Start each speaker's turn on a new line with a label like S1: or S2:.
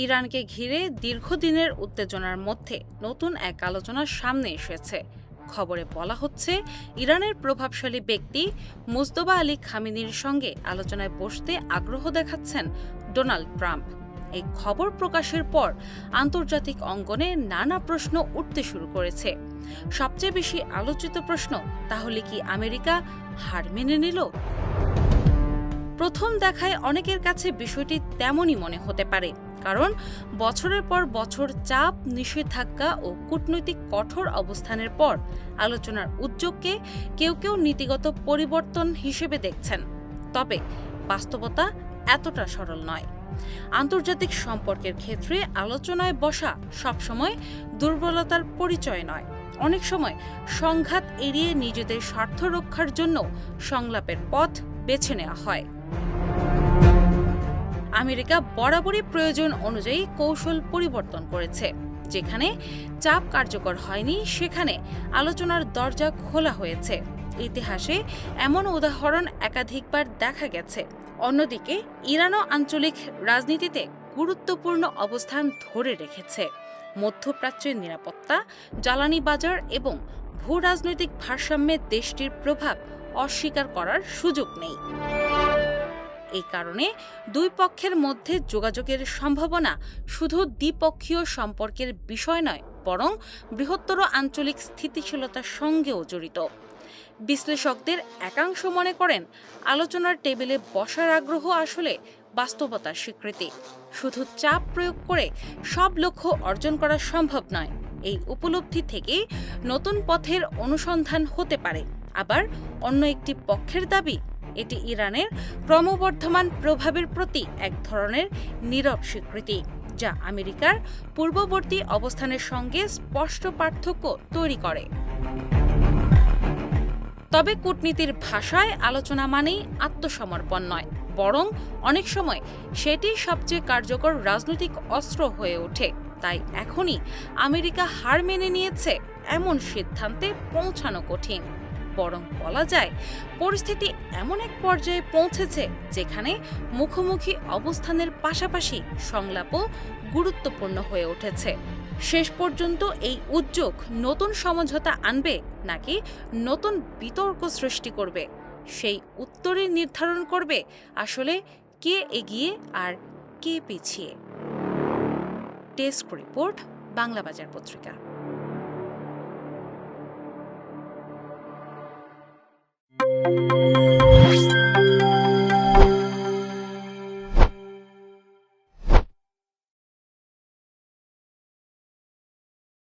S1: ইরানকে ঘিরে দীর্ঘদিনের উত্তেজনার মধ্যে নতুন এক আলোচনা সামনে এসেছে। খবরে বলা হচ্ছে, ইরানের প্রভাবশালী ব্যক্তি মুজতবা আলী খামেনির সঙ্গে আলোচনায় বসতে আগ্রহ দেখাচ্ছেন ডোনাল্ড ট্রাম্প। এই খবর প্রকাশের পর আন্তর্জাতিক অঙ্গনে নানা প্রশ্ন উঠতে শুরু করেছে। সবচেয়ে বেশি আলোচিত প্রশ্ন, তাহলে কি আমেরিকা হার মেনে নিল? প্রথম দেখায় অনেকের কাছে বিষয়টি তেমনই মনে হতে পারে, কারণ বছরের পর বছর চাপ, নিষেধাজ্ঞা ও কূটনৈতিক কঠোর অবস্থানের পর আলোচনার উদ্যোগকে কেউ কেউ নীতিগত পরিবর্তন হিসেবে দেখছেন। তবে বাস্তবতা এতটা সরল নয়। আন্তর্জাতিক সম্পর্কের ক্ষেত্রে আলোচনায় বসা সবসময় দুর্বলতার পরিচয় নয়। অনেক সময় সংঘাত এড়িয়ে নিজেদের স্বার্থ রক্ষার জন্য সংলাপের পথ বেছে নেওয়া হয়। আমেরিকা বরাবরই প্রয়োজন অনুযায়ী কৌশল পরিবর্তন করেছে। যেখানে চাপ কার্যকর হয়নি, সেখানে আলোচনার দরজা খোলা হয়েছে। ইতিহাসে এমন উদাহরণ একাধিকবার দেখা গেছে। অন্যদিকে ইরানও আঞ্চলিক রাজনীতিতে গুরুত্বপূর্ণ অবস্থান ধরে রেখেছে। মধ্যপ্রাচ্যের নিরাপত্তা, জ্বালানি বাজার এবং ভূ রাজনৈতিক ভারসাম্যে দেশটির প্রভাব অস্বীকার করার সুযোগ নেই। এই কারণে দুই পক্ষের মধ্যে যোগাযোগের সম্ভাবনা শুধু দ্বিপক্ষীয় সম্পর্কের বিষয় নয়, বরং বৃহত্তর আঞ্চলিক স্থিতিশীলতার সঙ্গেও জড়িত। বিশ্লেষকদের একাংশ মনে করেন, আলোচনার টেবিলে বসার আগ্রহ আসলে বাস্তবতার স্বীকৃতি। শুধু চাপ প্রয়োগ করে সব লক্ষ্য অর্জন করা সম্ভব নয়। এই উপলব্ধি থেকেই নতুন পথের অনুসন্ধান হতে পারে। আবার অন্য একটি পক্ষের দাবি, এটি ইরানের ক্রমবর্ধমান প্রভাবের প্রতি এক ধরনের নীরব স্বীকৃতি, যা আমেরিকার পূর্ববর্তী অবস্থানের সঙ্গে স্পষ্ট পার্থক্য তৈরি করে। তবে কূটনীতির ভাষায় আলোচনা মানেই আত্মসমর্পণ নয়, বরং অনেক সময় সেটি সবচেয়ে কার্যকর রাজনৈতিক অস্ত্র হয়ে ওঠে। তাই এখনই আমেরিকা হার মেনে নিয়েছে এমন সিদ্ধান্তে পৌঁছানো কঠিন। বরং বলা যায়, পরিস্থিতি এমন এক পর্যায়ে পৌঁছেছে যেখানে মুখোমুখি অবস্থানের পাশাপাশি সংলাপও গুরুত্বপূর্ণ হয়ে উঠেছে। শেষ পর্যন্ত এই উদ্যোগ নতুন সমঝোতা আনবে নাকি নতুন বিতর্ক সৃষ্টি করবে, সেই উত্তরই নির্ধারণ করবে আসলে কে এগিয়ে আর কে পিছিয়ে। ডেস্ক রিপোর্ট, বাংলা বাজার পত্রিকা।